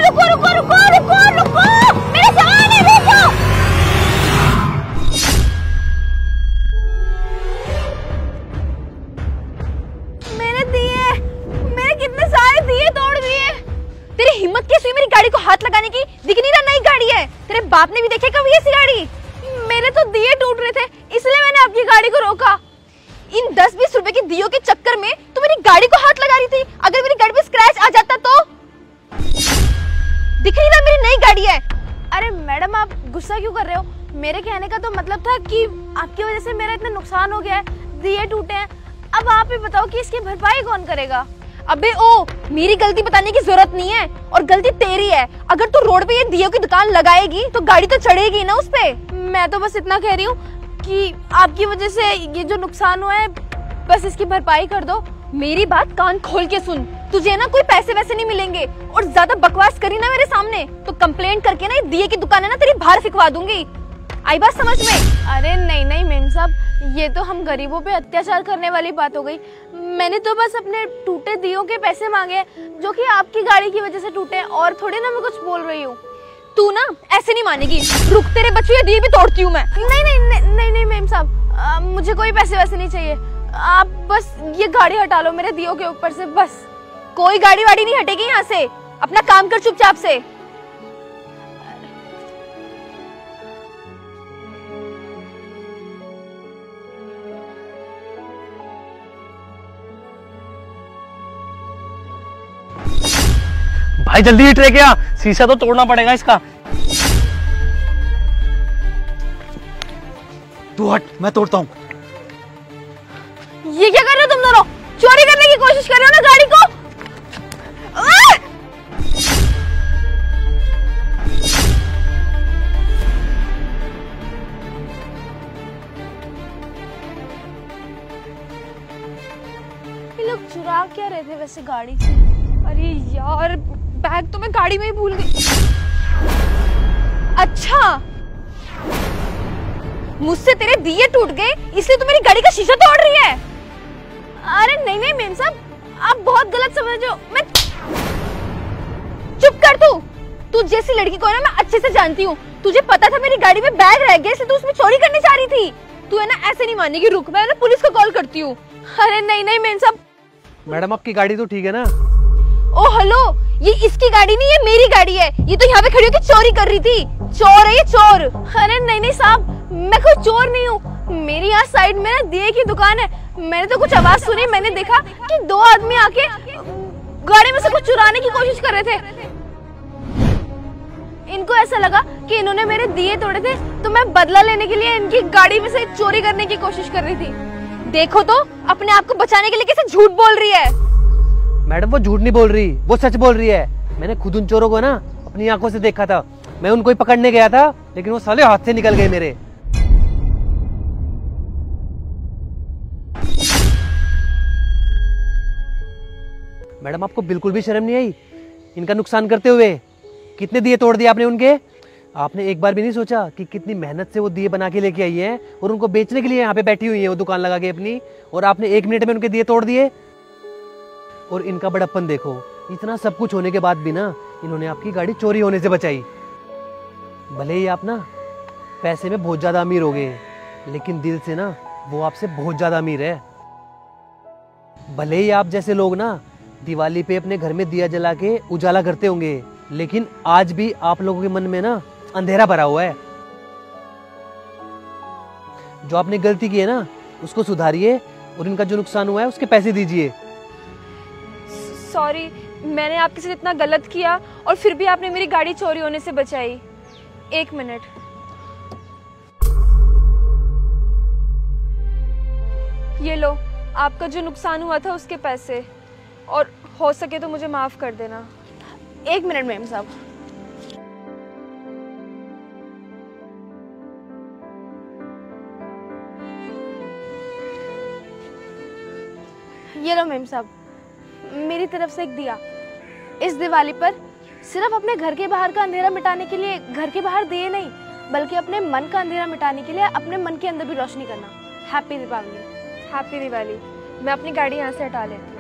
रुको रुको रुको रुको रुको, मेरे सामान है, रुको। मेरे दिए, मेरे कितने सारे दिए तोड़ दिए। तेरी हिम्मत कैसी मेरी गाड़ी को हाथ लगाने की? दिख नहीं रहा नई गाड़ी है? तेरे बाप ने भी देखी कभी ऐसी गाड़ी? मेरे तो दिए टूट रहे थे, इसलिए मैंने आपकी गाड़ी को रोका। इन 10-20 रुपए के दियों के चक्कर में तू मेरी गाड़ी को हाथ लगा रही थी। अगर मेरी गाड़ी पे स्क्रैच आ जाता तो? दिख नहीं रहा मेरी नई गाड़ी है। अरे मैडम, आप गुस्सा क्यों कर रहे हो? मेरे कहने का तो मतलब था कि आपकी वजह से मेरा इतना नुकसान हो गया है, दिए टूटे हैं। अब आप ही बताओ कि इसकी भरपाई कौन करेगा? अबे ओ, मेरी गलती बताने की जरूरत नहीं है, और गलती तेरी है। अगर तू रोड पे ये दियों की दुकान लगाएगी तो गाड़ी तो चढ़ेगी ना उस पे। मैं तो बस इतना कह रही हूँ कि आपकी वजह से ये जो नुकसान हुआ है, बस इसकी भरपाई कर दो। मेरी बात कान खोल के सुन, तुझे ना कोई पैसे वैसे नहीं मिलेंगे, और ज्यादा बकवास करी ना मेरे सामने तो कंप्लेंट करके ना ये दिए की दुकान है ना तेरी बाहर फिकवा दूंगी। आई बात समझ में? अरे नहीं नहीं मेम साहब, ये तो हम गरीबों पे अत्याचार करने वाली बात हो गई। मैंने तो बस अपने टूटे दियों के पैसे मांगे जो कि आपकी गाड़ी की वजह से टूटे, और थोड़ी ना मैं कुछ बोल रही हूँ। तू ना ऐसे नहीं मानेगी, रुक, तेरे बच्चों ये दिए भी तोड़ती हूँ मैं। नहीं नहीं नहीं नहीं, नहीं मेम साहब, मुझे कोई पैसे वैसे नहीं चाहिए। आप बस ये गाड़ी हटा लो मेरे दियों के ऊपर से, बस। कोई गाड़ी वाड़ी नहीं हटेगी यहाँ से, अपना काम कर चुपचाप से। भाई जल्दी हिट रह गया, शीशा तो तोड़ना पड़ेगा इसका। तू हट, मैं तोड़ता हूँ। ये क्या कर रहे हो तुम दोनों? चोरी करने की कोशिश कर रहे हो ना गाड़ी को? ये लोग चुरा क्या रहे थे वैसे गाड़ी से? अरे यार, बैग तो मैं गाड़ी में ही भूल गई। अच्छा, मुझसे तेरे दिए टूट गए इसलिए तू मेरी गाड़ी का शीशा तोड़ रही है? अरे नहीं नहीं मेम साहब, आप बहुत गलत समझ रहे हो। मैं चुप कर। तू जैसी लड़की को ना मैं अच्छे से जानती हूँ। तुझे पता था मेरी गाड़ी में बैग रह गया इसलिए तू उसमें चोरी करने जा रही थी। तू है ना ऐसे नहीं मानेगी, रुक, मैं ना पुलिस को कॉल करती हूँ। अरे नहीं नहीं मेम साहब। मैडम आपकी गाड़ी तो ठीक है ना? ओ हेलो, ये इसकी गाड़ी नहीं, ये मेरी गाड़ी है। ये तो यहाँ पे खड़ी होकर चोरी कर रही थी। चोर है ये, चोर। अरे नहीं नहीं साहब, मैं कोई चोर नहीं हूँ। मेरी यहाँ साइड में ना दिए की दुकान है। मैंने तो कुछ आवाज सुनी, मैंने देखा कि 2 आदमी आके गाड़ी में से कुछ चुराने की कोशिश कर रहे थे। इनको ऐसा लगा कि इन्होंने मेरे दिए तोड़े थे, तो मैं बदला लेने के लिए इनकी गाड़ी में से चोरी करने की कोशिश कर रही थी। देखो तो अपने आप को बचाने के लिए कैसे झूठ बोल रही है। मैडम वो झूठ नहीं बोल रही, वो सच बोल रही है। मैंने खुद उन चोरों को ना अपनी आंखों से देखा था। मैं उनको ही पकड़ने गया था, लेकिन वो साले हाथ से निकल गए मेरे। मैडम आपको बिल्कुल भी शर्म नहीं आई इनका नुकसान करते हुए? कितने दिए तोड़ दिए आपने उनके? आपने एक बार भी नहीं सोचा कि कितनी मेहनत से वो दिए बना के लेके आई है और उनको बेचने के लिए यहाँ पे बैठी हुई है वो दुकान लगा के अपनी, और आपने 1 मिनट में उनके दिए तोड़ दिए? और इनका बड़प्पन देखो, इतना सब कुछ होने के बाद भी ना इन्होंने आपकी गाड़ी चोरी होने से बचाई। भले ही आप ना पैसे में बहुत ज्यादा अमीर हो गए, लेकिन दिल से ना वो आपसे बहुत ज्यादा अमीर है। भले ही आप जैसे लोग ना दिवाली पे अपने घर में दिया जला के उजाला करते होंगे, लेकिन आज भी आप लोगों के मन में ना अंधेरा भरा हुआ है। जो आपने गलती की है ना उसको सुधारिए, और इनका जो नुकसान हुआ है उसके पैसे दीजिए। सॉरी, मैंने आपके साथ इतना गलत किया और फिर भी आपने मेरी गाड़ी चोरी होने से बचाई। 1 मिनट। ये लो, आपका जो नुकसान हुआ था उसके पैसे, और हो सके तो मुझे माफ कर देना। 1 मिनट मैम साहब। ये लो मैम साहब, मेरी तरफ से एक दिया। इस दिवाली पर सिर्फ अपने घर के बाहर का अंधेरा मिटाने के लिए घर के बाहर दिए नहीं, बल्कि अपने मन का अंधेरा मिटाने के लिए अपने मन के अंदर भी रोशनी करना। हैप्पी दीपावली। हैप्पी दिवाली। मैं अपनी गाड़ी यहाँ से हटा लेती हूँ।